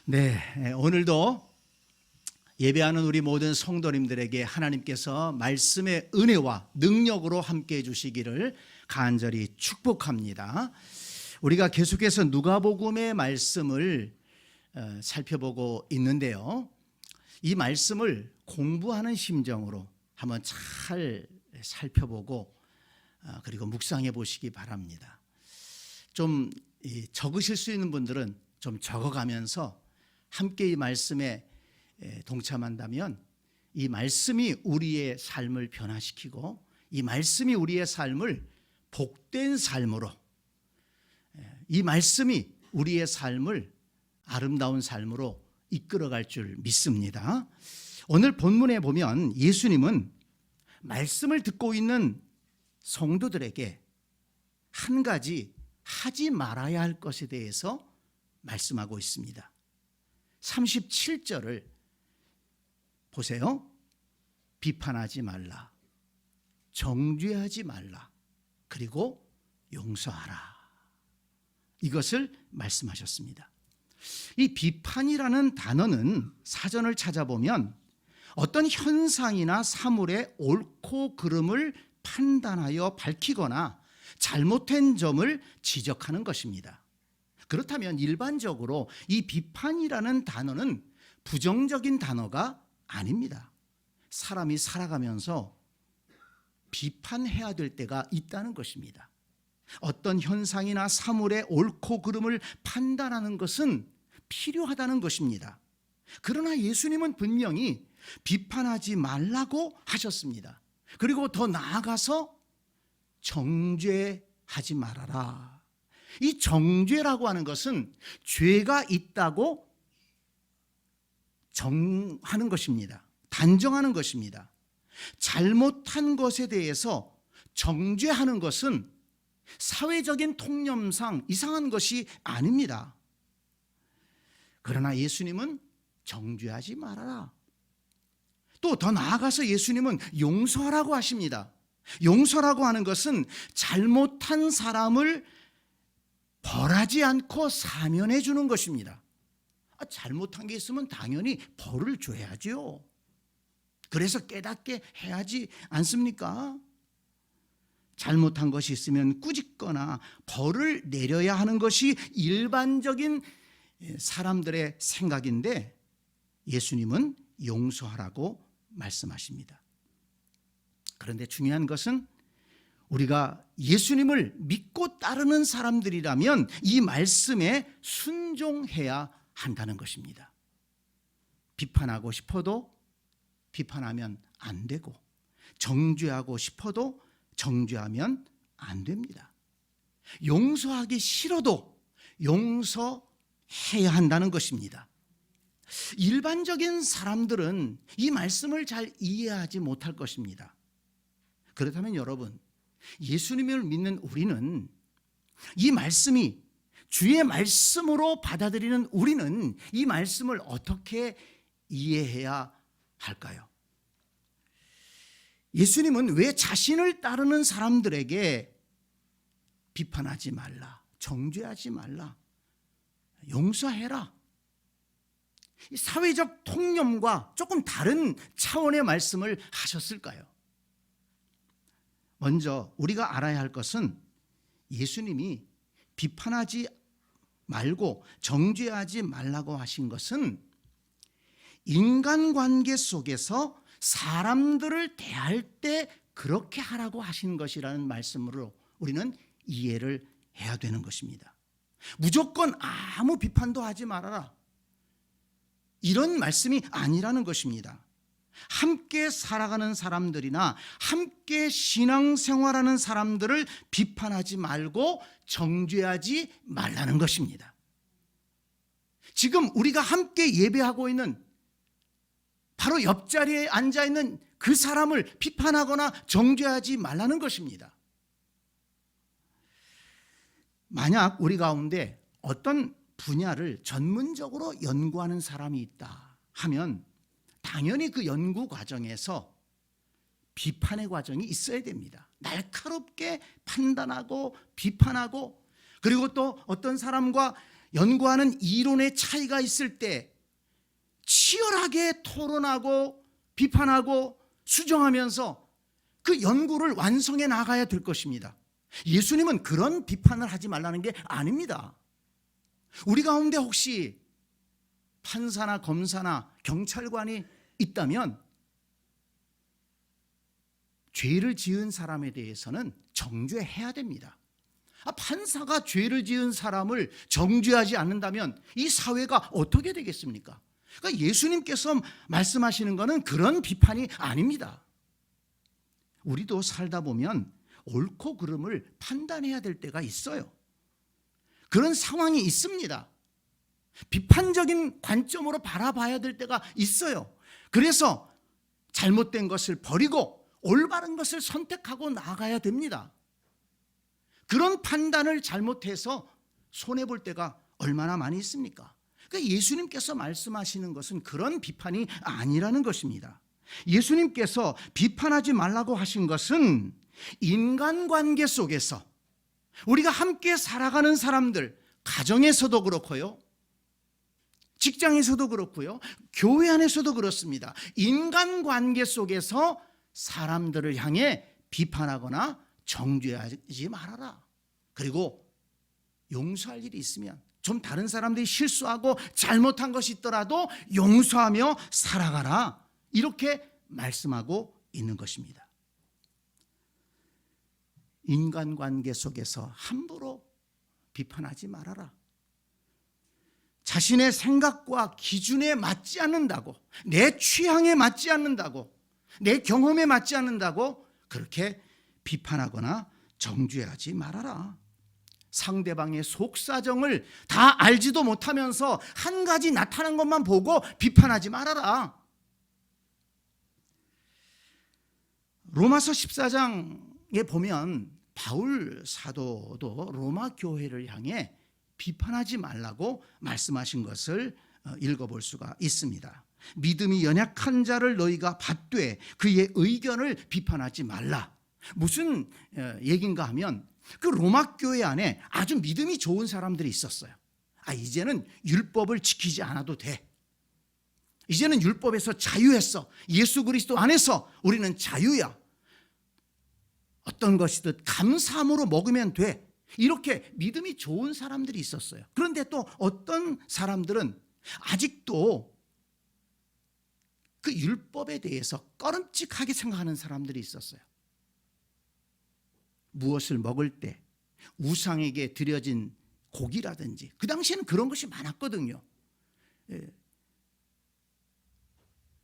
네, 오늘도 예배하는 우리 모든 성도님들에게 하나님께서 말씀의 은혜와 능력으로 함께해 주시기를 간절히 축복합니다. 우리가 계속해서 누가복음의 말씀을 살펴보고 있는데요, 이 말씀을 공부하는 심정으로 한번 잘 살펴보고 그리고 묵상해 보시기 바랍니다. 좀 적으실 수 있는 분들은 좀 적어가면서 함께 이 말씀에 동참한다면 이 말씀이 우리의 삶을 변화시키고 이 말씀이 우리의 삶을 복된 삶으로, 이 말씀이 우리의 삶을 아름다운 삶으로 이끌어갈 줄 믿습니다. 오늘 본문에 보면 예수님은 말씀을 듣고 있는 성도들에게 한 가지 하지 말아야 할 것에 대해서 말씀하고 있습니다. 37절을 보세요. 비판하지 말라, 정죄하지 말라, 그리고 용서하라. 이것을 말씀하셨습니다. 이 비판이라는 단어는 사전을 찾아보면 어떤 현상이나 사물의 옳고 그름을 판단하여 밝히거나 잘못된 점을 지적하는 것입니다. 그렇다면 일반적으로 이 비판이라는 단어는 부정적인 단어가 아닙니다. 사람이 살아가면서 비판해야 될 때가 있다는 것입니다. 어떤 현상이나 사물의 옳고 그름을 판단하는 것은 필요하다는 것입니다. 그러나 예수님은 분명히 비판하지 말라고 하셨습니다. 그리고 더 나아가서 정죄하지 말아라. 이 정죄라고 하는 것은 죄가 있다고 정하는 것입니다. 단정하는 것입니다. 잘못한 것에 대해서 정죄하는 것은 사회적인 통념상 이상한 것이 아닙니다. 그러나 예수님은 정죄하지 말아라. 또 더 나아가서 예수님은 용서하라고 하십니다. 용서라고 하는 것은 잘못한 사람을 벌하지 않고 사면해 주는 것입니다. 잘못한 게 있으면 당연히 벌을 줘야죠. 그래서 깨닫게 해야지 않습니까? 잘못한 것이 있으면 꾸짖거나 벌을 내려야 하는 것이 일반적인 사람들의 생각인데 예수님은 용서하라고 말씀하십니다. 그런데 중요한 것은 우리가 예수님을 믿고 따르는 사람들이라면 이 말씀에 순종해야 한다는 것입니다. 비판하고 싶어도 비판하면 안 되고, 정죄하고 싶어도 정죄하면 안 됩니다. 용서하기 싫어도 용서해야 한다는 것입니다. 일반적인 사람들은 이 말씀을 잘 이해하지 못할 것입니다. 그렇다면 여러분, 예수님을 믿는 우리는, 이 말씀이 주의 말씀으로 받아들이는 우리는 이 말씀을 어떻게 이해해야 할까요? 예수님은 왜 자신을 따르는 사람들에게 비판하지 말라, 정죄하지 말라, 용서해라, 이 사회적 통념과 조금 다른 차원의 말씀을 하셨을까요? 먼저 우리가 알아야 할 것은 예수님이 비판하지 말고 정죄하지 말라고 하신 것은 인간관계 속에서 사람들을 대할 때 그렇게 하라고 하신 것이라는 말씀으로 우리는 이해를 해야 되는 것입니다. 무조건 아무 비판도 하지 말아라, 이런 말씀이 아니라는 것입니다. 함께 살아가는 사람들이나 함께 신앙생활하는 사람들을 비판하지 말고 정죄하지 말라는 것입니다. 지금 우리가 함께 예배하고 있는 바로 옆자리에 앉아있는 그 사람을 비판하거나 정죄하지 말라는 것입니다. 만약 우리 가운데 어떤 분야를 전문적으로 연구하는 사람이 있다 하면 당연히 그 연구 과정에서 비판의 과정이 있어야 됩니다. 날카롭게 판단하고 비판하고, 그리고 또 어떤 사람과 연구하는 이론의 차이가 있을 때 치열하게 토론하고 비판하고 수정하면서 그 연구를 완성해 나가야 될 것입니다. 예수님은 그런 비판을 하지 말라는 게 아닙니다. 우리 가운데 혹시 판사나 검사나 경찰관이 있다면 죄를 지은 사람에 대해서는 정죄해야 됩니다. 판사가 죄를 지은 사람을 정죄하지 않는다면 이 사회가 어떻게 되겠습니까? 그러니까 예수님께서 말씀하시는 것은 그런 비판이 아닙니다. 우리도 살다 보면 옳고 그름을 판단해야 될 때가 있어요. 그런 상황이 있습니다. 비판적인 관점으로 바라봐야 될 때가 있어요. 그래서 잘못된 것을 버리고 올바른 것을 선택하고 나아가야 됩니다. 그런 판단을 잘못해서 손해볼 때가 얼마나 많이 있습니까? 그러니까 예수님께서 말씀하시는 것은 그런 비판이 아니라는 것입니다. 예수님께서 비판하지 말라고 하신 것은 인간관계 속에서 우리가 함께 살아가는 사람들, 가정에서도 그렇고요, 직장에서도 그렇고요, 교회 안에서도 그렇습니다. 인간관계 속에서 사람들을 향해 비판하거나 정죄하지 말아라. 그리고 용서할 일이 있으면 좀 다른 사람들이 실수하고 잘못한 것이 있더라도 용서하며 살아가라. 이렇게 말씀하고 있는 것입니다. 인간관계 속에서 함부로 비판하지 말아라. 자신의 생각과 기준에 맞지 않는다고, 내 취향에 맞지 않는다고, 내 경험에 맞지 않는다고 그렇게 비판하거나 정죄하지 말아라. 상대방의 속사정을 다 알지도 못하면서 한 가지 나타난 것만 보고 비판하지 말아라. 로마서 14장에 보면 바울 사도도 로마 교회를 향해 비판하지 말라고 말씀하신 것을 읽어볼 수가 있습니다. 믿음이 연약한 자를 너희가 받되 그의 의견을 비판하지 말라. 무슨 얘기인가 하면 그 로마 교회 안에 아주 믿음이 좋은 사람들이 있었어요. 이제는 율법을 지키지 않아도 돼. 이제는 율법에서 자유했어. 예수 그리스도 안에서 우리는 자유야. 어떤 것이든 감사함으로 먹으면 돼. 이렇게 믿음이 좋은 사람들이 있었어요. 그런데 또 어떤 사람들은 아직도 그 율법에 대해서 꺼림칙하게 생각하는 사람들이 있었어요. 무엇을 먹을 때 우상에게 드려진 고기라든지, 그 당시에는 그런 것이 많았거든요.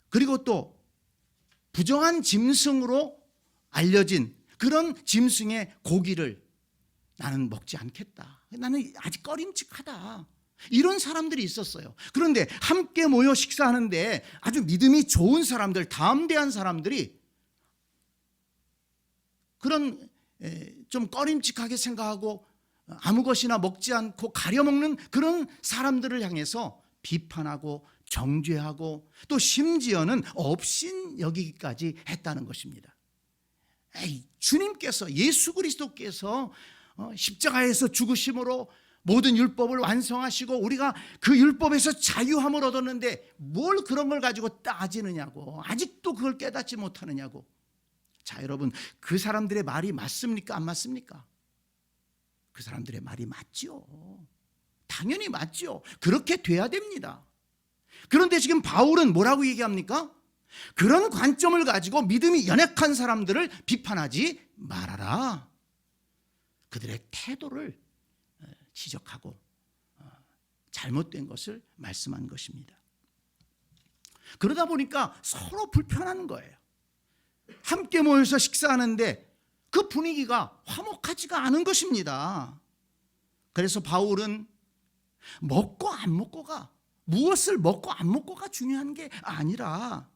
그리고 또 부정한 짐승으로 알려진 그런 짐승의 고기를 나는 먹지 않겠다. 나는 아직 꺼림칙하다. 이런 사람들이 있었어요. 그런데 함께 모여 식사하는데 아주 믿음이 좋은 사람들, 담대한 사람들이 그런 좀 꺼림칙하게 생각하고 아무 것이나 먹지 않고 가려먹는 그런 사람들을 향해서 비판하고 정죄하고 또 심지어는 업신 여기기까지 했다는 것입니다. 주님께서, 예수 그리스도께서 십자가에서 죽으심으로 모든 율법을 완성하시고 우리가 그 율법에서 자유함을 얻었는데 뭘 그런 걸 가지고 따지느냐고, 아직도 그걸 깨닫지 못하느냐고. 자, 여러분, 그 사람들의 말이 맞습니까? 안 맞습니까? 그 사람들의 말이 맞죠. 당연히 맞죠. 그렇게 돼야 됩니다. 그런데 지금 바울은 뭐라고 얘기합니까? 그런 관점을 가지고 믿음이 연약한 사람들을 비판하지 말아라. 그들의 태도를 지적하고 잘못된 것을 말씀한 것입니다. 그러다 보니까 서로 불편한 거예요. 함께 모여서 식사하는데 그 분위기가 화목하지가 않은 것입니다. 그래서 바울은 먹고 안 먹고가, 무엇을 먹고 안 먹고가 중요한 게 아니라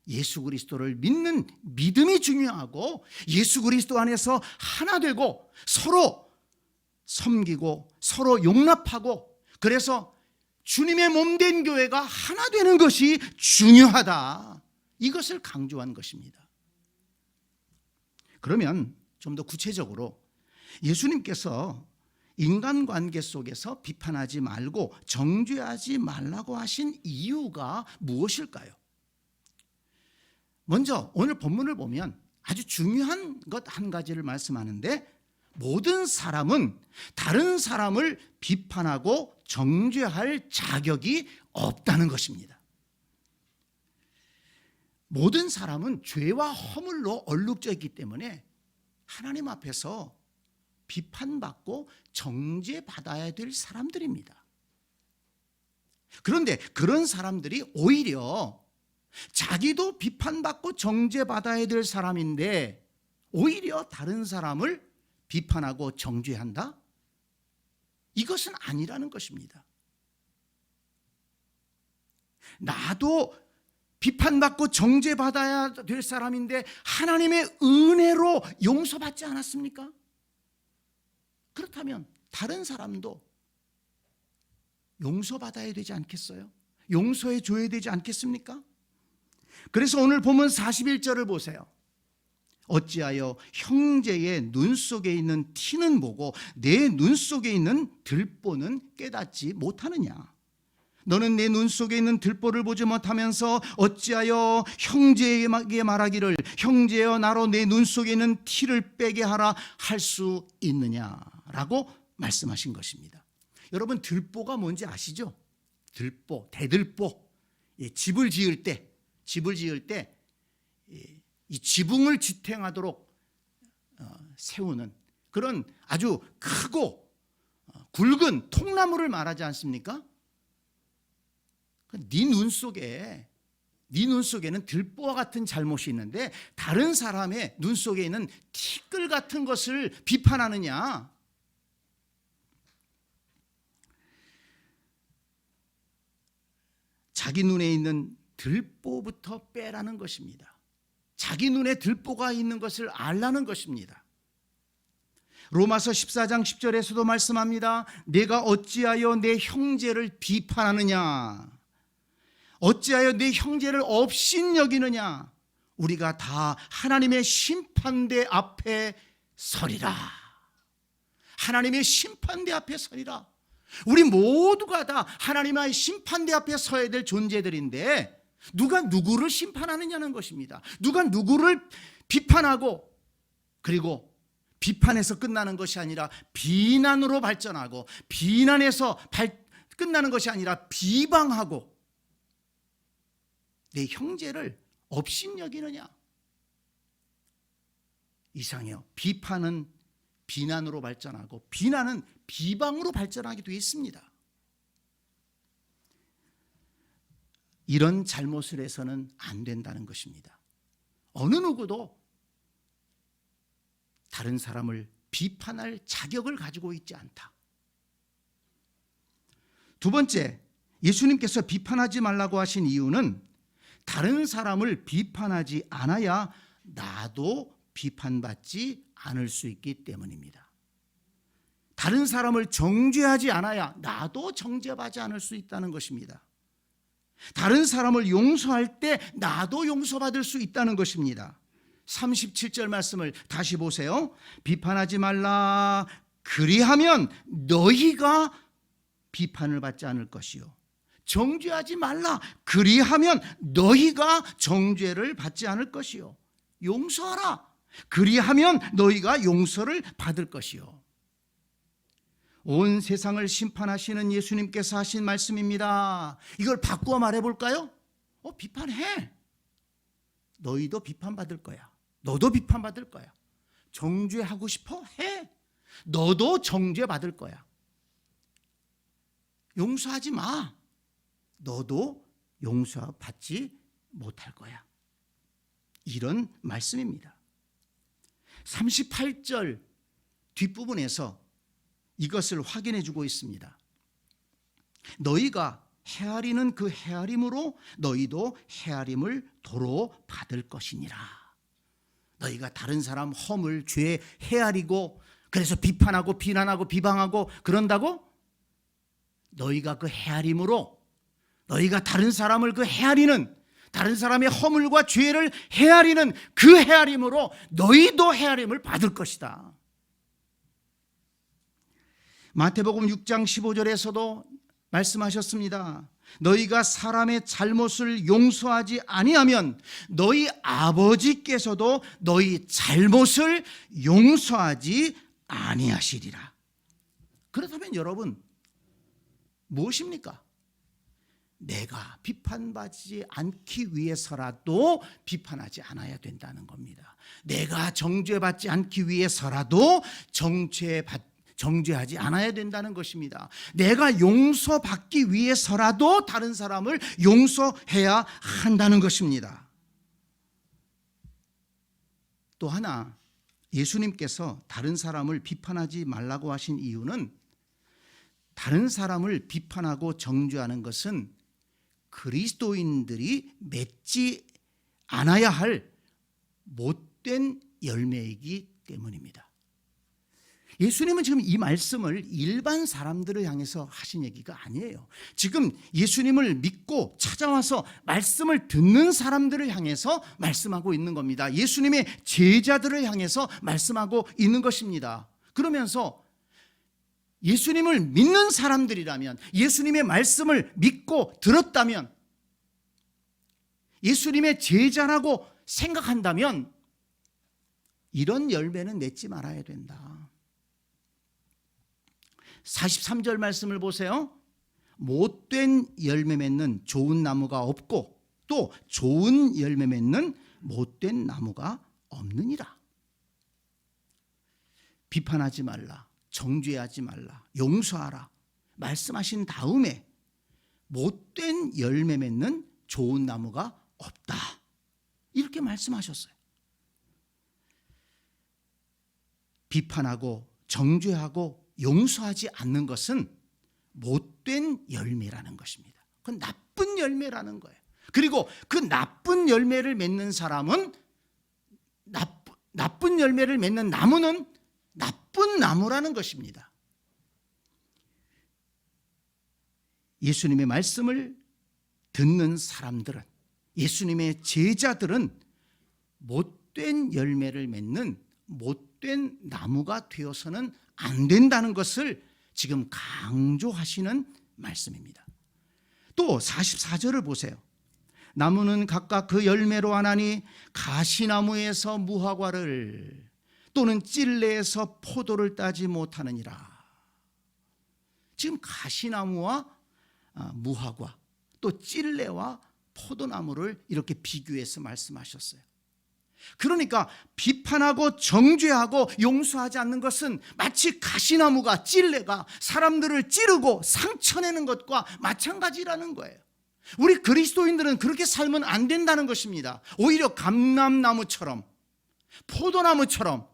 예수 그리스도를 믿는 믿음이 중요하고 예수 그리스도 안에서 하나 되고 서로 섬기고 서로 용납하고, 그래서 주님의 몸된 교회가 하나 되는 것이 중요하다. 이것을 강조한 것입니다. 그러면 좀 더 구체적으로 예수님께서 인간관계 속에서 비판하지 말고 정죄하지 말라고 하신 이유가 무엇일까요? 먼저 오늘 본문을 보면 아주 중요한 것 한 가지를 말씀하는데, 모든 사람은 다른 사람을 비판하고 정죄할 자격이 없다는 것입니다. 모든 사람은 죄와 허물로 얼룩져 있기 때문에 하나님 앞에서 비판받고 정죄받아야 될 사람들입니다. 그런데 그런 사람들이 오히려 자기도 비판받고 정죄받아야 될 사람인데 오히려 다른 사람을 비판하고 정죄한다? 이것은 아니라는 것입니다. 나도 비판받고 정죄받아야 될 사람인데 하나님의 은혜로 용서받지 않았습니까? 그렇다면 다른 사람도 용서받아야 되지 않겠어요? 용서해 줘야 되지 않겠습니까? 그래서 오늘 본문 41절을 보세요. 어찌하여 형제의 눈 속에 있는 티는 보고 내 눈 속에 있는 들보는 깨닫지 못하느냐? 너는 내 눈 속에 있는 들보를 보지 못하면서 어찌하여 형제에게 말하기를 형제여 나로 내 눈 속에 있는 티를 빼게 하라 할 수 있느냐라고 말씀하신 것입니다. 여러분, 들보가 뭔지 아시죠? 들보, 대들보. 집을 지을 때 이 지붕을 지탱하도록 세우는 그런 아주 크고 굵은 통나무를 말하지 않습니까? 네 눈 속에는 들보와 같은 잘못이 있는데 다른 사람의 눈 속에 있는 티끌 같은 것을 비판하느냐? 자기 눈에 있는 들보부터 빼라는 것입니다. 자기 눈에 들보가 있는 것을 알라는 것입니다. 로마서 14장 10절에서도 말씀합니다. 내가 어찌하여 내 형제를 비판하느냐? 어찌하여 내 형제를 업신여기느냐? 우리가 다 하나님의 심판대 앞에 서리라. 하나님의 심판대 앞에 서리라. 우리 모두가 다 하나님의 심판대 앞에 서야 될 존재들인데 누가 누구를 심판하느냐는 것입니다. 누가 누구를 비판하고, 그리고 비판에서 끝나는 것이 아니라 비난으로 발전하고, 비난에서 끝나는 것이 아니라 비방하고, 내 형제를 업신여기느냐? 이상해요. 비판은 비난으로 발전하고 비난은 비방으로 발전하게 되어 있습니다. 이런 잘못을 해서는 안 된다는 것입니다. 어느 누구도 다른 사람을 비판할 자격을 가지고 있지 않다. 두 번째, 예수님께서 비판하지 말라고 하신 이유는 다른 사람을 비판하지 않아야 나도 비판받지 않을 수 있기 때문입니다. 다른 사람을 정죄하지 않아야 나도 정죄받지 않을 수 있다는 것입니다. 다른 사람을 용서할 때 나도 용서받을 수 있다는 것입니다. 37절 말씀을 다시 보세요. 비판하지 말라. 그리하면 너희가 비판을 받지 않을 것이요. 정죄하지 말라. 그리하면 너희가 정죄를 받지 않을 것이요. 용서하라. 그리하면 너희가 용서를 받을 것이요. 온 세상을 심판하시는 예수님께서 하신 말씀입니다. 이걸 바꾸어 말해볼까요? 비판해. 너희도 비판받을 거야. 너도 비판받을 거야. 정죄하고 싶어? 해. 너도 정죄받을 거야. 용서하지 마. 너도 용서받지 못할 거야. 이런 말씀입니다. 38절 뒷부분에서 이것을 확인해 주고 있습니다. 너희가 헤아리는 그 헤아림으로 너희도 헤아림을 도로 받을 것이니라. 너희가 다른 사람 허물, 죄 헤아리고 그래서 비판하고 비난하고 비방하고 그런다고? 너희가 그 헤아림으로, 너희가 다른 사람을 그 헤아리는, 다른 사람의 허물과 죄를 헤아리는 그 헤아림으로 너희도 헤아림을 받을 것이다. 마태복음 6장 15절에서도 말씀하셨습니다. 너희가 사람의 잘못을 용서하지 아니하면 너희 아버지께서도 너희 잘못을 용서하지 아니하시리라. 그렇다면 여러분 무엇입니까? 내가 비판받지 않기 위해서라도 비판하지 않아야 된다는 겁니다. 내가 정죄받지 않기 위해서라도 정죄하지 않아야 된다는 것입니다. 내가 용서받기 위해서라도 다른 사람을 용서해야 한다는 것입니다. 또 하나, 예수님께서 다른 사람을 비판하지 말라고 하신 이유는 다른 사람을 비판하고 정죄하는 것은 그리스도인들이 맺지 않아야 할 못된 열매이기 때문입니다. 예수님은 지금 이 말씀을 일반 사람들을 향해서 하신 얘기가 아니에요. 지금 예수님을 믿고 찾아와서 말씀을 듣는 사람들을 향해서 말씀하고 있는 겁니다. 예수님의 제자들을 향해서 말씀하고 있는 것입니다. 그러면서 예수님을 믿는 사람들이라면, 예수님의 말씀을 믿고 들었다면, 예수님의 제자라고 생각한다면 이런 열매는 맺지 말아야 된다. 43절 말씀을 보세요. 못된 열매 맺는 좋은 나무가 없고 또 좋은 열매 맺는 못된 나무가 없느니라. 비판하지 말라, 정죄하지 말라, 용서하라 말씀하신 다음에 못된 열매 맺는 좋은 나무가 없다, 이렇게 말씀하셨어요. 비판하고 정죄하고 용서하지 않는 것은 못된 열매라는 것입니다. 그건 나쁜 열매라는 거예요. 그리고 그 나쁜 열매를 맺는 사람은 나쁜 열매를 맺는 나무는 나쁜 나무라는 것입니다. 예수님의 말씀을 듣는 사람들은, 예수님의 제자들은 못된 열매를 맺는 못된 나무가 되어서는 안 된다는 것을 지금 강조하시는 말씀입니다. 또 44절을 보세요. 나무는 각각 그 열매로 하나니 가시나무에서 무화과를 또는 찔레에서 포도를 따지 못하느니라. 지금 가시나무와 무화과 또 찔레와 포도나무를 이렇게 비교해서 말씀하셨어요. 그러니까 비판하고 정죄하고 용서하지 않는 것은 마치 가시나무가, 찔레가 사람들을 찌르고 상처내는 것과 마찬가지라는 거예요. 우리 그리스도인들은 그렇게 살면 안 된다는 것입니다. 오히려 감람나무처럼, 포도나무처럼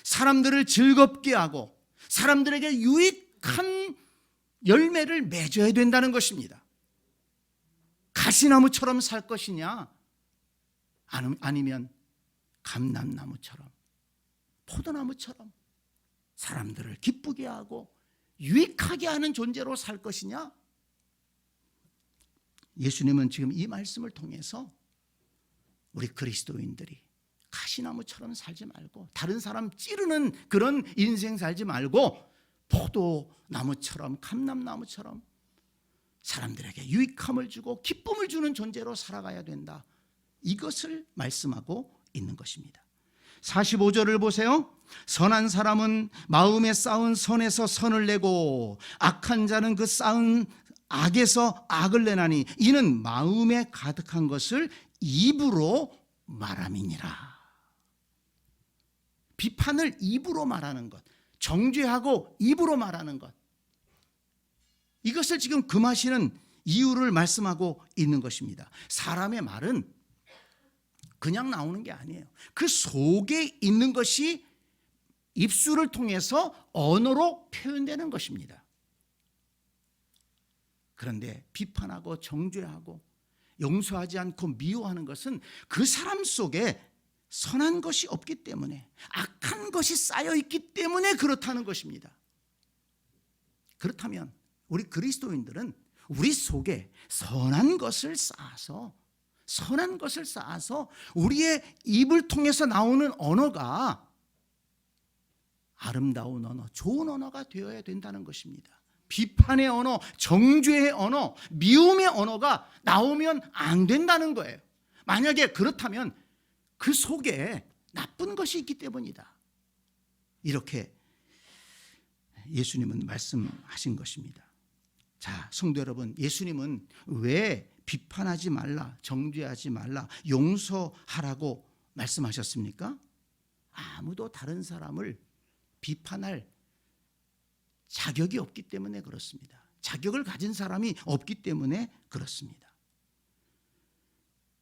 사람들을 즐겁게 하고 사람들에게 유익한 열매를 맺어야 된다는 것입니다. 가시나무처럼 살 것이냐, 아니면 감람나무처럼, 포도나무처럼 사람들을 기쁘게 하고 유익하게 하는 존재로 살 것이냐? 예수님은 지금 이 말씀을 통해서 우리 그리스도인들이 가시나무처럼 살지 말고, 다른 사람 찌르는 그런 인생 살지 말고 포도나무처럼, 감람나무처럼 사람들에게 유익함을 주고 기쁨을 주는 존재로 살아가야 된다, 이것을 말씀하고 있는 것입니다. 45절을 보세요. 선한 사람은 마음에 쌓은 선에서 선을 내고 악한 자는 그 쌓은 악에서 악을 내나니 이는 마음에 가득한 것을 입으로 말함이니라. 비판을 입으로 말하는 것, 정죄하고 입으로 말하는 것, 이것을 지금 금하시는 이유를 말씀하고 있는 것입니다. 사람의 말은 그냥 나오는 게 아니에요. 그 속에 있는 것이 입술을 통해서 언어로 표현되는 것입니다. 그런데 비판하고 정죄하고 용서하지 않고 미워하는 것은 그 사람 속에 선한 것이 없기 때문에, 악한 것이 쌓여 있기 때문에 그렇다는 것입니다. 그렇다면 우리 그리스도인들은 우리 속에 선한 것을 쌓아서 우리의 입을 통해서 나오는 언어가 아름다운 언어, 좋은 언어가 되어야 된다는 것입니다. 비판의 언어, 정죄의 언어, 미움의 언어가 나오면 안 된다는 거예요. 만약에 그렇다면 그 속에 나쁜 것이 있기 때문이다. 이렇게 예수님은 말씀하신 것입니다. 자, 성도 여러분, 예수님은 왜 비판하지 말라, 정죄하지 말라, 용서하라고 말씀하셨습니까? 아무도 다른 사람을 비판할 자격이 없기 때문에 그렇습니다. 자격을 가진 사람이 없기 때문에 그렇습니다.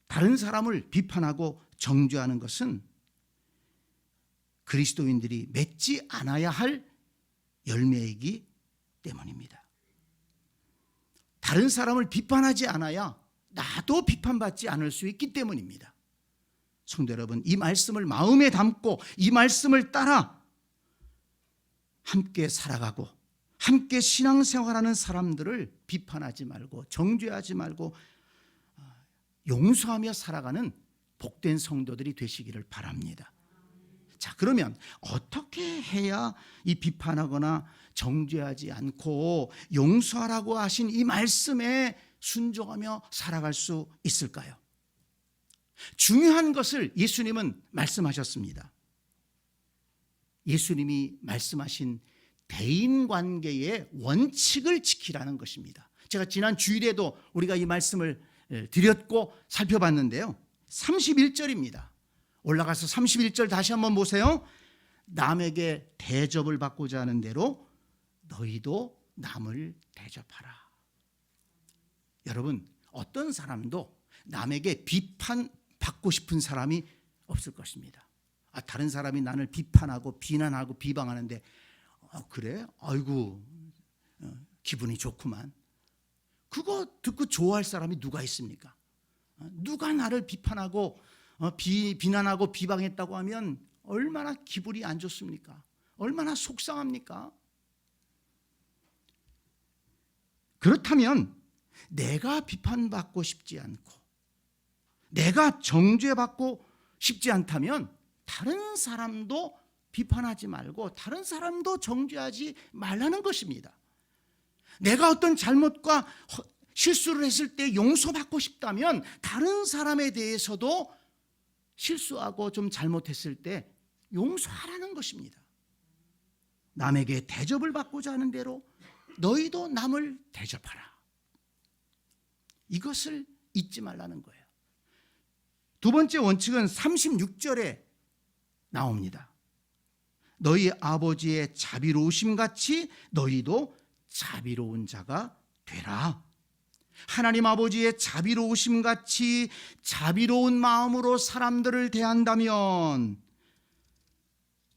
다른 사람을 비판하고 정죄하는 것은 그리스도인들이 맺지 않아야 할 열매이기 때문입니다. 다른 사람을 비판하지 않아야 나도 비판받지 않을 수 있기 때문입니다. 성도 여러분, 이 말씀을 마음에 담고 이 말씀을 따라 함께 살아가고 함께 신앙생활하는 사람들을 비판하지 말고 정죄하지 말고 용서하며 살아가는 복된 성도들이 되시기를 바랍니다. 자, 그러면 어떻게 해야 이 비판하거나 정죄하지 않고 용서하라고 하신 이 말씀에 순종하며 살아갈 수 있을까요? 중요한 것을 예수님은 말씀하셨습니다. 예수님이 말씀하신 대인관계의 원칙을 지키라는 것입니다. 제가 지난 주일에도 우리가 이 말씀을 드렸고 살펴봤는데요. 31절입니다. 올라가서 31절 다시 한번 보세요. 남에게 대접을 받고자 하는 대로 너희도 남을 대접하라. 여러분, 어떤 사람도 남에게 비판받고 싶은 사람이 없을 것입니다. 다른 사람이 나를 비판하고 비난하고 비방하는데 그래? 아이고 기분이 좋구만. 그거 듣고 좋아할 사람이 누가 있습니까? 누가 나를 비판하고 비난하고 비방했다고 하면 얼마나 기분이 안 좋습니까? 얼마나 속상합니까? 그렇다면 내가 비판받고 싶지 않고 내가 정죄받고 싶지 않다면 다른 사람도 비판하지 말고 다른 사람도 정죄하지 말라는 것입니다. 내가 어떤 잘못과 실수를 했을 때 용서받고 싶다면 다른 사람에 대해서도 실수하고 좀 잘못했을 때 용서하라는 것입니다. 남에게 대접을 받고자 하는 대로 너희도 남을 대접하라. 이것을 잊지 말라는 거예요. 두 번째 원칙은 36절에 나옵니다. 너희 아버지의 자비로우심 같이 너희도 자비로운 자가 되라. 하나님 아버지의 자비로우심 같이 자비로운 마음으로 사람들을 대한다면,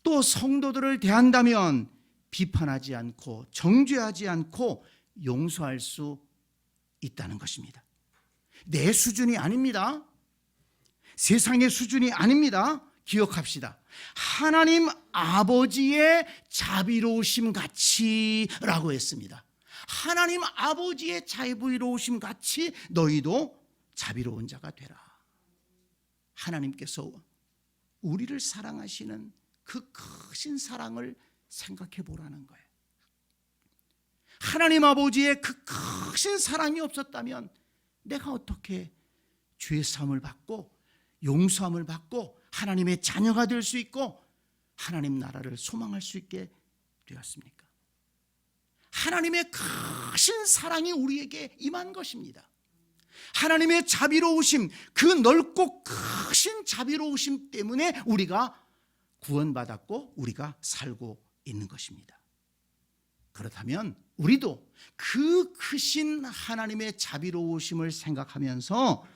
또 성도들을 대한다면 비판하지 않고 정죄하지 않고 용서할 수 있다는 것입니다. 내 수준이 아닙니다. 세상의 수준이 아닙니다. 기억합시다. 하나님 아버지의 자비로우심 같이라고 했습니다. 하나님 아버지의 자비로우심 같이 너희도 자비로운 자가 되라. 하나님께서 우리를 사랑하시는 그 크신 사랑을 생각해 보라는 거예요. 하나님 아버지의 그 크신 사랑이 없었다면 내가 어떻게 죄 사함을 받고 용서함을 받고 하나님의 자녀가 될 수 있고 하나님 나라를 소망할 수 있게 되었습니까? 하나님의 크신 사랑이 우리에게 임한 것입니다. 하나님의 자비로우심, 그 넓고 크신 자비로우심 때문에 우리가 구원받았고 우리가 살고 있는 것입니다. 그렇다면 우리도 그 크신 하나님의 자비로우심을 생각하면서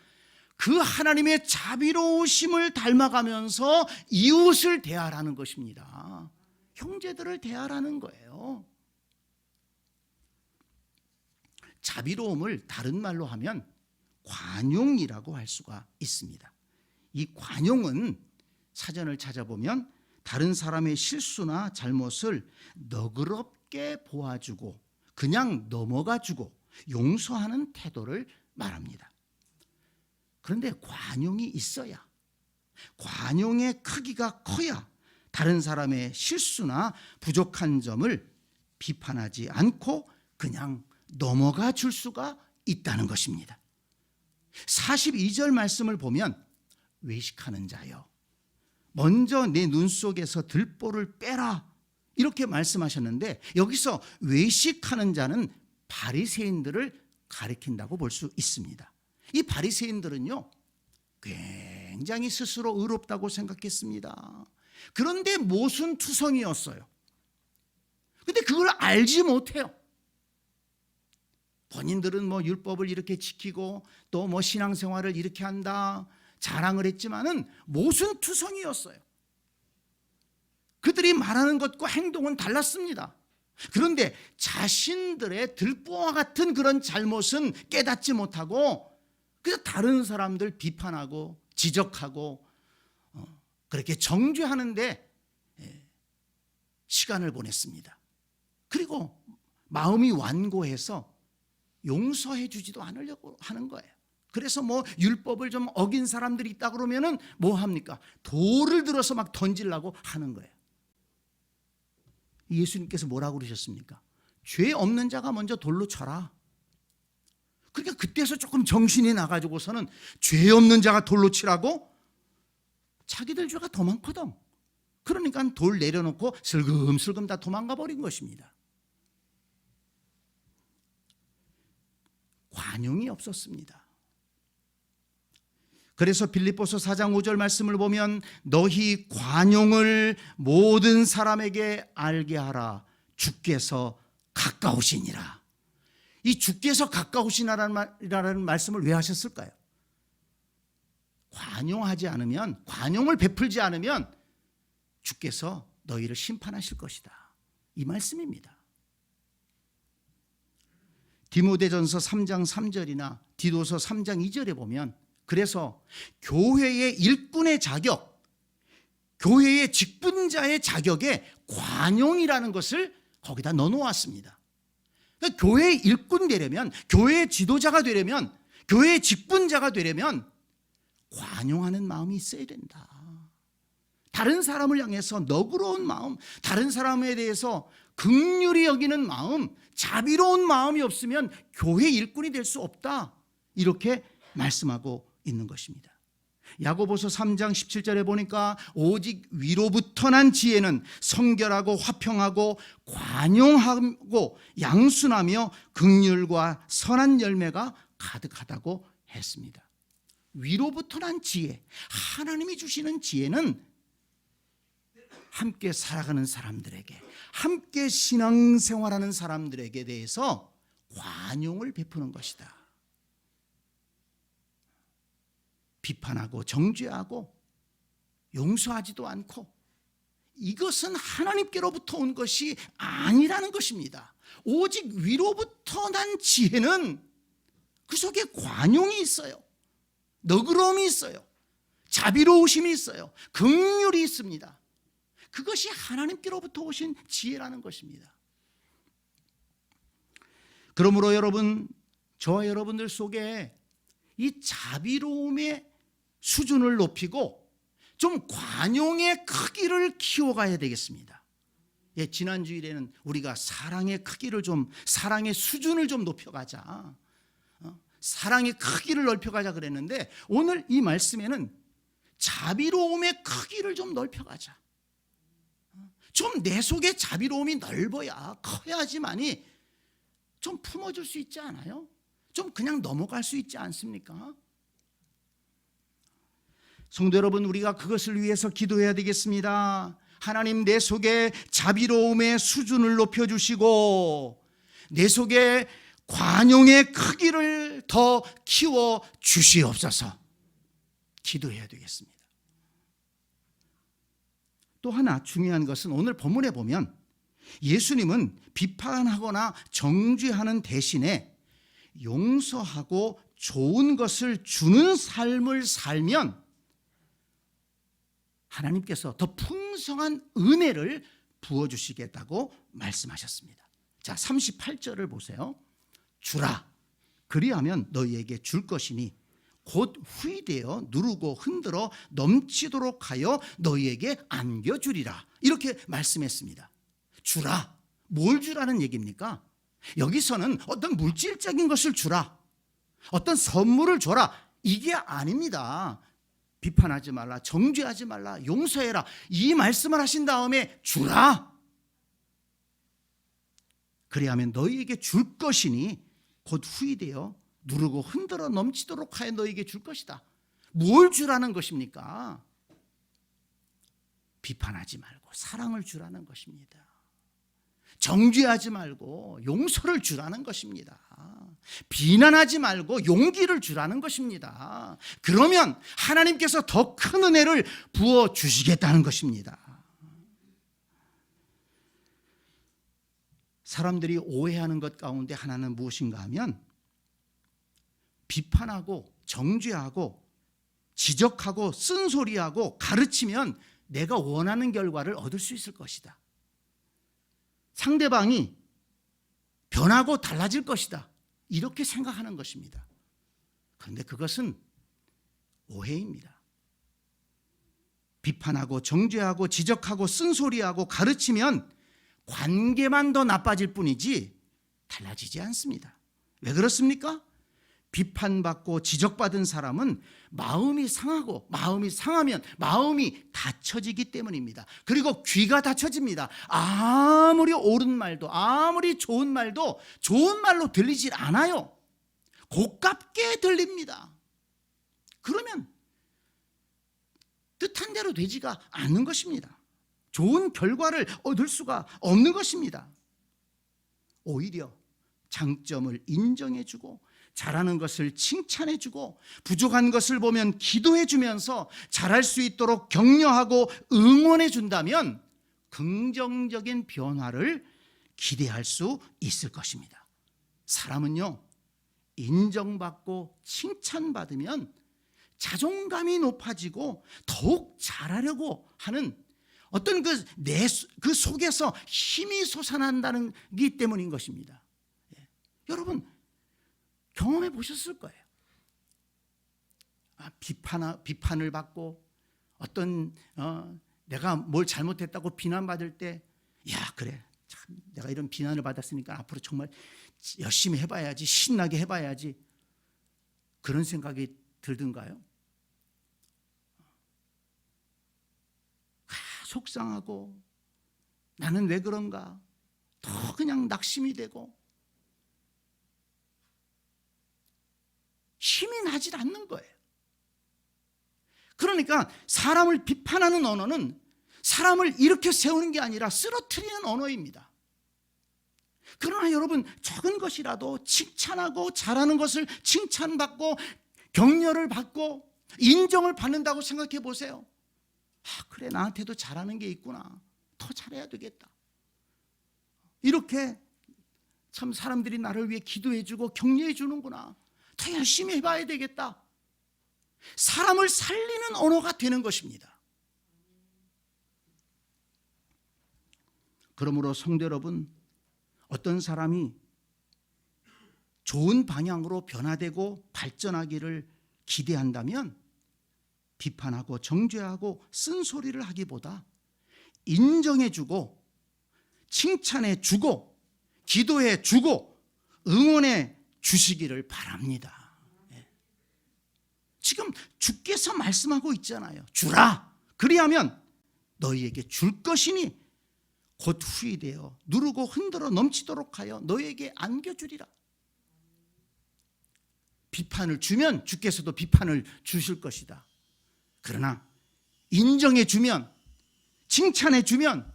그 하나님의 자비로우심을 닮아가면서 이웃을 대하라는 것입니다. 형제들을 대하라는 거예요. 자비로움을 다른 말로 하면 관용이라고 할 수가 있습니다. 이 관용은 사전을 찾아보면 다른 사람의 실수나 잘못을 너그럽게 보아주고 그냥 넘어가주고 용서하는 태도를 말합니다. 그런데 관용이 있어야, 관용의 크기가 커야 다른 사람의 실수나 부족한 점을 비판하지 않고 그냥 넘어가 줄 수가 있다는 것입니다. 42절 말씀을 보면 외식하는 자여 먼저 내 눈 속에서 들보를 빼라 이렇게 말씀하셨는데 여기서 외식하는 자는 바리새인들을 가리킨다고 볼 수 있습니다. 이 바리새인들은요 굉장히 스스로 의롭다고 생각했습니다. 그런데 모순투성이었어요. 근데 그걸 알지 못해요. 본인들은 뭐 율법을 이렇게 지키고 또 뭐 신앙생활을 이렇게 한다 자랑을 했지만은 모순투성이었어요. 그들이 말하는 것과 행동은 달랐습니다. 그런데 자신들의 들보와 같은 그런 잘못은 깨닫지 못하고 그래서 다른 사람들 비판하고 지적하고 그렇게 정죄하는데 시간을 보냈습니다. 그리고 마음이 완고해서 용서해 주지도 않으려고 하는 거예요. 그래서 뭐 율법을 좀 어긴 사람들이 있다 그러면은 뭐 합니까? 돌을 들어서 막 던지려고 하는 거예요. 예수님께서 뭐라고 그러셨습니까? 죄 없는 자가 먼저 돌로 쳐라. 그러니까 그때서 조금 정신이 나가지고서는 죄 없는 자가 돌로 치라고? 자기들 죄가 더 많거든. 그러니까 돌 내려놓고 슬금슬금 다 도망가 버린 것입니다. 관용이 없었습니다. 그래서 빌립보서 4장 5절 말씀을 보면 너희 관용을 모든 사람에게 알게 하라. 주께서 가까우시니라. 이 주께서 가까우시니라는 말씀을 왜 하셨을까요? 관용하지 않으면, 관용을 베풀지 않으면 주께서 너희를 심판하실 것이다. 이 말씀입니다. 디모데전서 3장 3절이나 디도서 3장 2절에 보면 그래서 교회의 일꾼의 자격, 교회의 직분자의 자격에 관용이라는 것을 거기다 넣어놓았습니다. 그러니까 교회의 일꾼 되려면, 교회의 지도자가 되려면, 교회의 직분자가 되려면 관용하는 마음이 있어야 된다. 다른 사람을 향해서 너그러운 마음, 다른 사람에 대해서 긍휼히 여기는 마음, 자비로운 마음이 없으면 교회 일꾼이 될 수 없다. 이렇게 말씀하고 있는 것입니다. 야고보서 3장 17절에 보니까 오직 위로부터 난 지혜는 성결하고 화평하고 관용하고 양순하며 긍휼과 선한 열매가 가득하다고 했습니다. 위로부터 난 지혜, 하나님이 주시는 지혜는 함께 살아가는 사람들에게, 함께 신앙생활하는 사람들에게 대해서 관용을 베푸는 것이다. 비판하고 정죄하고 용서하지도 않고, 이것은 하나님께로부터 온 것이 아니라는 것입니다. 오직 위로부터 난 지혜는 그 속에 관용이 있어요. 너그러움이 있어요. 자비로우심이 있어요. 긍휼이 있습니다. 그것이 하나님께로부터 오신 지혜라는 것입니다. 그러므로 여러분, 저와 여러분들 속에 이 자비로움의 수준을 높이고 좀 관용의 크기를 키워가야 되겠습니다. 예, 지난 주일에는 우리가 사랑의 크기를 좀, 사랑의 수준을 좀 높여가자, 사랑의 크기를 넓혀가자 그랬는데, 오늘 이 말씀에는 자비로움의 크기를 좀 넓혀가자. 좀 내 속에 자비로움이 넓어야, 커야지만이 좀 품어줄 수 있지 않아요? 좀 그냥 넘어갈 수 있지 않습니까? 성도 여러분, 우리가 그것을 위해서 기도해야 되겠습니다. 하나님, 내 속에 자비로움의 수준을 높여주시고 내 속에 관용의 크기를 더 키워 주시옵소서. 기도해야 되겠습니다. 또 하나 중요한 것은 오늘 본문에 보면 예수님은 비판하거나 정죄하는 대신에 용서하고 좋은 것을 주는 삶을 살면 하나님께서 더 풍성한 은혜를 부어주시겠다고 말씀하셨습니다. 자, 38절을 보세요. 주라, 그리하면 너희에게 줄 것이니 곧 후이되어 누르고 흔들어 넘치도록 하여 너희에게 안겨주리라. 이렇게 말씀했습니다. 주라. 뭘 주라는 얘기입니까? 여기서는 어떤 물질적인 것을 주라, 어떤 선물을 줘라, 이게 아닙니다. 비판하지 말라, 정죄하지 말라, 용서해라, 이 말씀을 하신 다음에 주라. 그리하면 너희에게 줄 것이니 곧 후이되어 누르고 흔들어 넘치도록 하여 너희에게 줄 것이다. 뭘 주라는 것입니까? 비판하지 말고 사랑을 주라는 것입니다. 정죄하지 말고 용서를 주라는 것입니다. 비난하지 말고 용기를 주라는 것입니다. 그러면 하나님께서 더 큰 은혜를 부어주시겠다는 것입니다. 사람들이 오해하는 것 가운데 하나는 무엇인가 하면, 비판하고 정죄하고 지적하고 쓴소리하고 가르치면 내가 원하는 결과를 얻을 수 있을 것이다, 상대방이 변하고 달라질 것이다, 이렇게 생각하는 것입니다. 그런데 그것은 오해입니다. 비판하고 정죄하고 지적하고 쓴소리하고 가르치면 관계만 더 나빠질 뿐이지 달라지지 않습니다. 왜 그렇습니까? 비판받고 지적받은 사람은 마음이 상하고, 마음이 상하면 마음이 닫혀지기 때문입니다. 그리고 귀가 닫혀집니다. 아무리 옳은 말도, 아무리 좋은 말도 좋은 말로 들리질 않아요. 고깝게 들립니다. 그러면 뜻한 대로 되지가 않는 것입니다. 좋은 결과를 얻을 수가 없는 것입니다. 오히려 장점을 인정해주고 잘하는 것을 칭찬해주고 부족한 것을 보면 기도해주면서 잘할 수 있도록 격려하고 응원해준다면 긍정적인 변화를 기대할 수 있을 것입니다. 사람은요, 인정받고 칭찬받으면 자존감이 높아지고 더욱 잘하려고 하는 어떤 그 속에서 힘이 솟아난다는 게 때문인 것입니다. 여러분 경험해 보셨을 거예요. 비판을 받고 어떤 내가 뭘 잘못했다고 비난받을 때, 야 그래, 참 내가 이런 비난을 받았으니까 앞으로 정말 열심히 해봐야지, 신나게 해봐야지, 그런 생각이 들던가요? 속상하고 나는 왜 그런가, 더 그냥 낙심이 되고 힘이 나질 않는 거예요. 그러니까 사람을 비판하는 언어는 사람을 일으켜 세우는 게 아니라 쓰러뜨리는 언어입니다. 그러나 여러분, 적은 것이라도 칭찬하고 잘하는 것을 칭찬받고 격려를 받고 인정을 받는다고 생각해 보세요. 그래, 나한테도 잘하는 게 있구나, 더 잘해야 되겠다, 이렇게 참 사람들이 나를 위해 기도해 주고 격려해 주는구나, 더 열심히 해봐야 되겠다, 사람을 살리는 언어가 되는 것입니다. 그러므로 성도 여러분, 어떤 사람이 좋은 방향으로 변화되고 발전하기를 기대한다면 비판하고 정죄하고 쓴소리를 하기보다 인정해주고 칭찬해주고 기도해주고 응원해 주시기를 바랍니다. 지금 주께서 말씀하고 있잖아요. 주라. 그리하면 너희에게 줄 것이니 곧 후이되어 누르고 흔들어 넘치도록 하여 너희에게 안겨주리라. 비판을 주면 주께서도 비판을 주실 것이다. 그러나 인정해 주면, 칭찬해 주면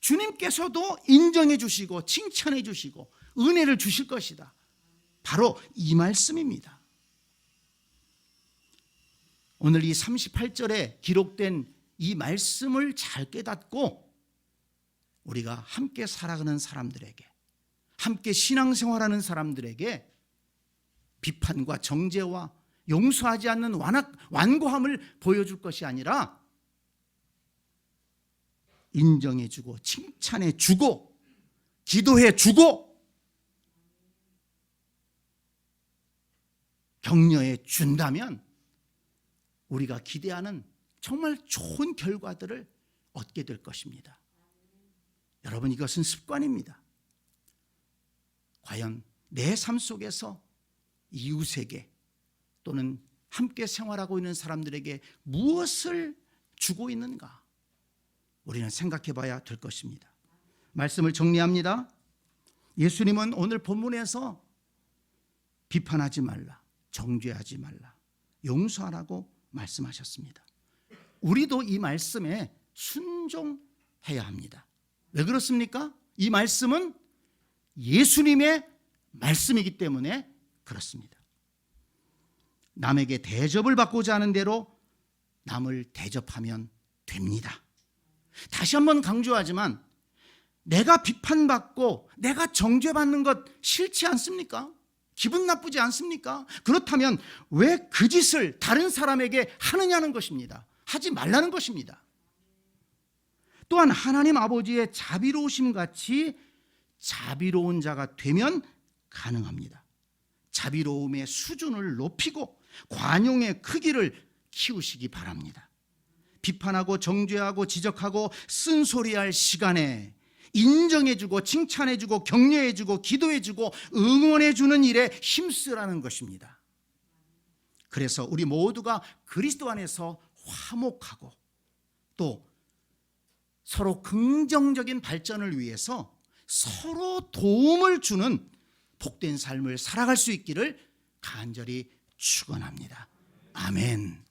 주님께서도 인정해 주시고 칭찬해 주시고 은혜를 주실 것이다. 바로 이 말씀입니다. 오늘 이 38절에 기록된 이 말씀을 잘 깨닫고 우리가 함께 살아가는 사람들에게, 함께 신앙생활하는 사람들에게 비판과 정죄와 용서하지 않는 완고함을 보여줄 것이 아니라 인정해주고 칭찬해주고 기도해주고 격려해 준다면 우리가 기대하는 정말 좋은 결과들을 얻게 될 것입니다. 여러분, 이것은 습관입니다. 과연 내 삶 속에서 이웃에게 또는 함께 생활하고 있는 사람들에게 무엇을 주고 있는가? 우리는 생각해 봐야 될 것입니다. 말씀을 정리합니다. 예수님은 오늘 본문에서 비판하지 말라, 정죄하지 말라, 용서하라고 말씀하셨습니다. 우리도 이 말씀에 순종해야 합니다. 왜 그렇습니까? 이 말씀은 예수님의 말씀이기 때문에 그렇습니다. 남에게 대접을 받고자 하는 대로 남을 대접하면 됩니다. 다시 한번 강조하지만 내가 비판받고 내가 정죄받는 것 싫지 않습니까? 기분 나쁘지 않습니까? 그렇다면 왜 그 짓을 다른 사람에게 하느냐는 것입니다. 하지 말라는 것입니다. 또한 하나님 아버지의 자비로우심 같이 자비로운 자가 되면 가능합니다. 자비로움의 수준을 높이고 관용의 크기를 키우시기 바랍니다. 비판하고 정죄하고 지적하고 쓴소리할 시간에 인정해주고 칭찬해주고 격려해주고 기도해주고 응원해주는 일에 힘쓰라는 것입니다. 그래서 우리 모두가 그리스도 안에서 화목하고 또 서로 긍정적인 발전을 위해서 서로 도움을 주는 복된 삶을 살아갈 수 있기를 간절히 축원합니다. 아멘.